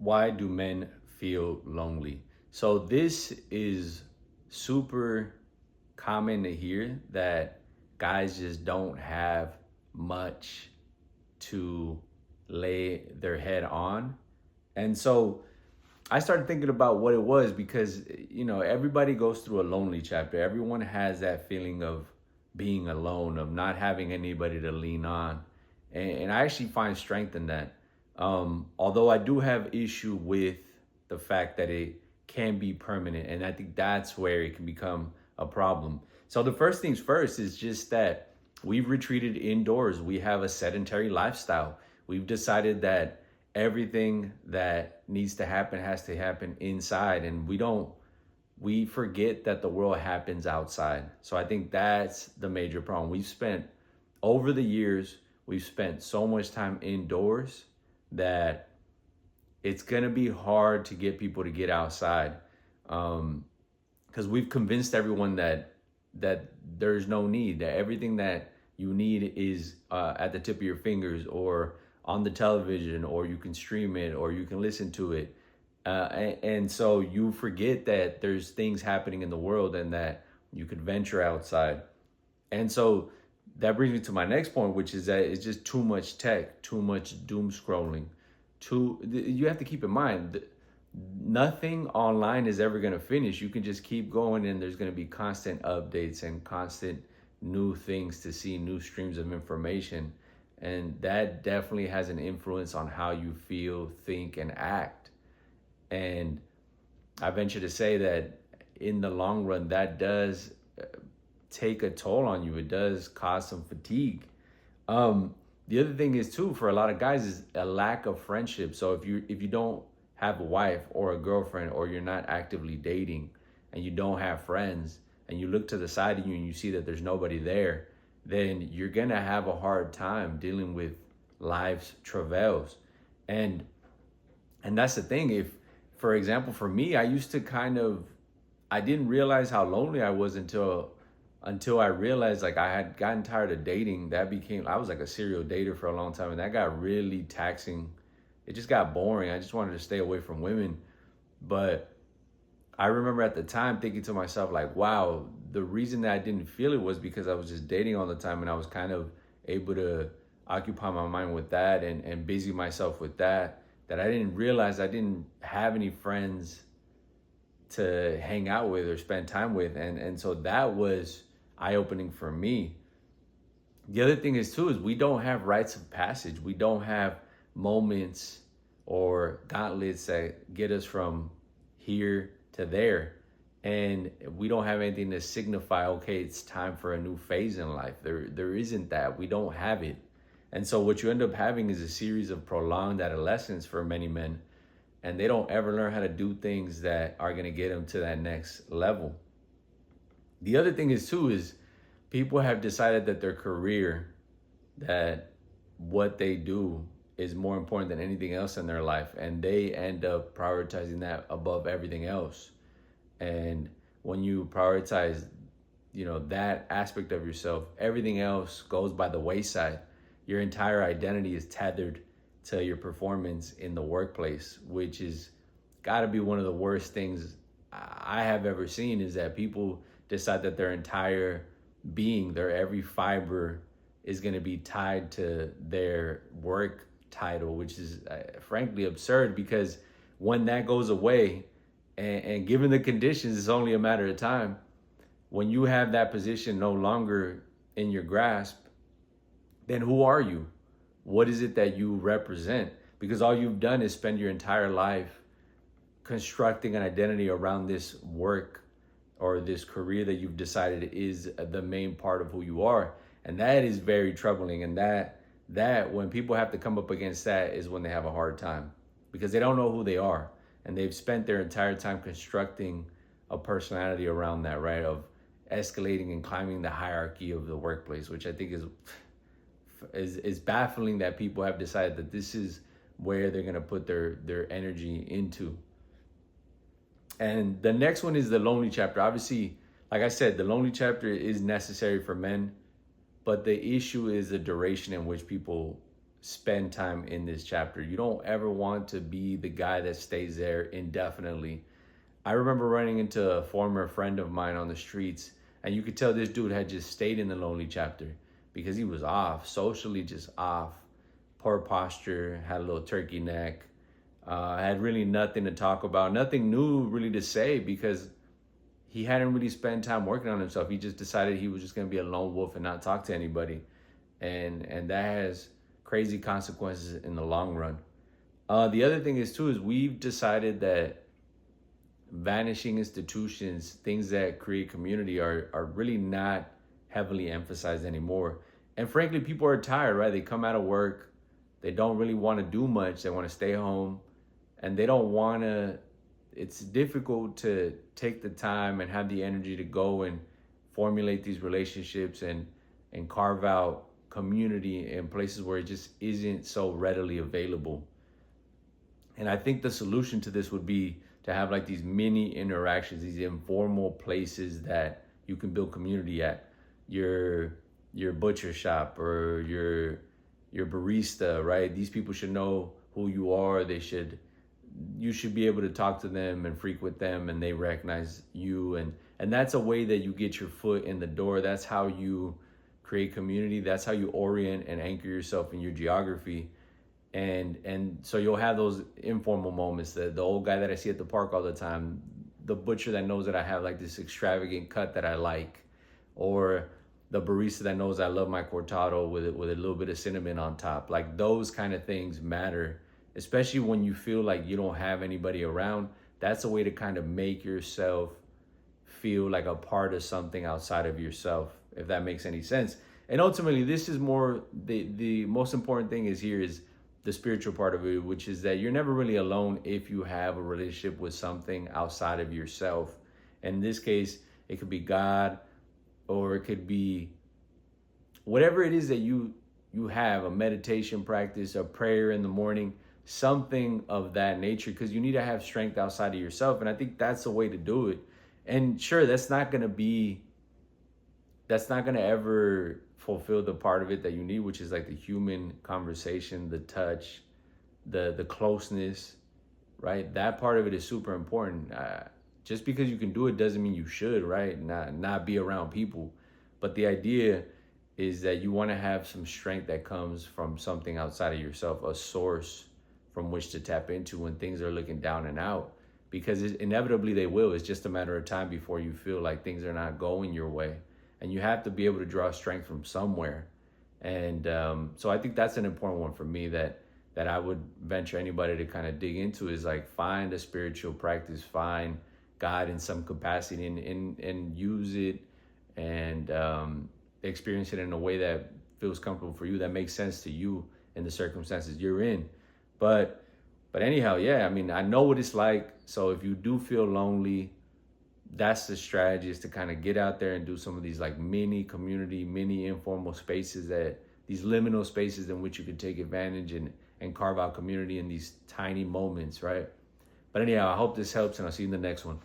Why do men feel lonely? So this is super common to hear, that guys just don't have much to lay their head on. And so I started thinking about what it was, because everybody goes through a lonely chapter. Everyone has that feeling of being alone, of not having anybody to lean on. And I actually find strength in that. Although I do have issue with the fact that it can be permanent, and I think that's where it can become a problem. So the first things first is just that we've retreated indoors. We have a sedentary lifestyle. We've decided that everything that needs to happen has to happen inside, and we forget that the world happens outside. So I think that's the major problem. Over the years, we've spent so much time indoors that it's going to be hard to get people to get outside, because we've convinced everyone that there's no need, that everything that you need is at the tip of your fingers, or on the television, or you can stream it, or you can listen to it. And so you forget that there's things happening in the world, and that you could venture outside. And so that brings me to my next point, which is that it's just too much tech, too much doom scrolling. You have to keep in mind, nothing online is ever going to finish. You can just keep going, and there's going to be constant updates and constant new things to see, new streams of information. And that definitely has an influence on how you feel, think, and act. And I venture to say that in the long run, that does take a toll on you. It does cause some fatigue. The other thing is too, for a lot of guys, is a lack of friendship. So if you don't have a wife or a girlfriend, or you're not actively dating, and you don't have friends, and you look to the side of you and you see that there's nobody there, then you're gonna have a hard time dealing with life's travails. And that's the thing. If, for example, for me, I used to I didn't realize how lonely I was until I realized, like, I had gotten tired of dating. I was like a serial dater for a long time, and that got really taxing. It just got boring. I just wanted to stay away from women. But I remember at the time thinking to myself, like, wow, the reason that I didn't feel it was because I was just dating all the time, and I was kind of able to occupy my mind with that, and busy myself with that I didn't realize I didn't have any friends to hang out with or spend time with. And so that was eye-opening for me. The other thing is we don't have rites of passage. We don't have moments or gauntlets that get us from here to there. And we don't have anything to signify, okay, it's time for a new phase in life. There isn't that. We don't have it. And so what you end up having is a series of prolonged adolescence for many men, and they don't ever learn how to do things that are going to get them to that next level. The other thing is people have decided that their career, that what they do is more important than anything else in their life, and they end up prioritizing that above everything else. And when you prioritize, that aspect of yourself, everything else goes by the wayside. Your entire identity is tethered to your performance in the workplace, which is got to be one of the worst things I have ever seen, is that people decide that their entire being, their every fiber, is going to be tied to their work title, which is frankly absurd, because when that goes away, and given the conditions, it's only a matter of time. When you have that position no longer in your grasp, then who are you? What is it that you represent? Because all you've done is spend your entire life constructing an identity around this work or this career that you've decided is the main part of who you are. And that is very troubling. And that when people have to come up against that is when they have a hard time, because they don't know who they are. And they've spent their entire time constructing a personality around that, right? Of escalating and climbing the hierarchy of the workplace, which I think is baffling, that people have decided that this is where they're going to put their energy into. And the next one is the lonely chapter. Obviously, like I said, the lonely chapter is necessary for men, but the issue is the duration in which people spend time in this chapter. You don't ever want to be the guy that stays there indefinitely. I remember running into a former friend of mine on the streets, and you could tell this dude had just stayed in the lonely chapter because he was off, socially just off, poor posture, had a little turkey neck, had really nothing to talk about, nothing new really to say because he hadn't really spent time working on himself. He just decided he was just going to be a lone wolf and not talk to anybody. And that has crazy consequences in the long run. The other thing is too, is we've decided that vanishing institutions, things that create community are really not heavily emphasized anymore. And frankly, people are tired, right? They come out of work, they don't really want to do much. They want to stay home and they don't want to, it's difficult to take the time and have the energy to go and formulate these relationships and carve out community in places where it just isn't so readily available. And I think the solution to this would be to have like these mini interactions, these informal places that you can build community at. Your butcher shop or your barista, right? These people should know who you are. You should be able to talk to them and frequent them and they recognize you. And that's a way that you get your foot in the door. That's how you create community. That's how you orient and anchor yourself in your geography. And so you'll have those informal moments. The old guy that I see at the park all the time, the butcher that knows that I have like this extravagant cut that I like, or the barista that knows I love my cortado with a little bit of cinnamon on top. Like those kind of things matter, especially when you feel like you don't have anybody around. That's a way to kind of make yourself feel like a part of something outside of yourself, if that makes any sense. And ultimately, this is more, the most important thing is here is the spiritual part of it, which is that you're never really alone if you have a relationship with something outside of yourself. And in this case, it could be God, or it could be whatever it is that you have, a meditation practice, a prayer in the morning, something of that nature, because you need to have strength outside of yourself. And I think that's the way to do it. And sure, that's not going to ever fulfill the part of it that you need, which is like the human conversation, the touch, the closeness, right? That part of it is super important. Just because you can do it doesn't mean you should, right? Not be around people. But the idea is that you want to have some strength that comes from something outside of yourself, a source from which to tap into when things are looking down and out, because inevitably they will. It's just a matter of time before you feel like things are not going your way. And you have to be able to draw strength from somewhere. And so I think that's an important one for me that I would venture anybody to kind of dig into, is like find a spiritual practice, find God in some capacity and use it and experience it in a way that feels comfortable for you, that makes sense to you in the circumstances you're in. But anyhow, yeah, I mean, I know what it's like. So if you do feel lonely, that's the strategy, is to kind of get out there and do some of these like mini community, mini informal spaces, that these liminal spaces in which you can take advantage and carve out community in these tiny moments, right? But anyhow, I hope this helps and I'll see you in the next one.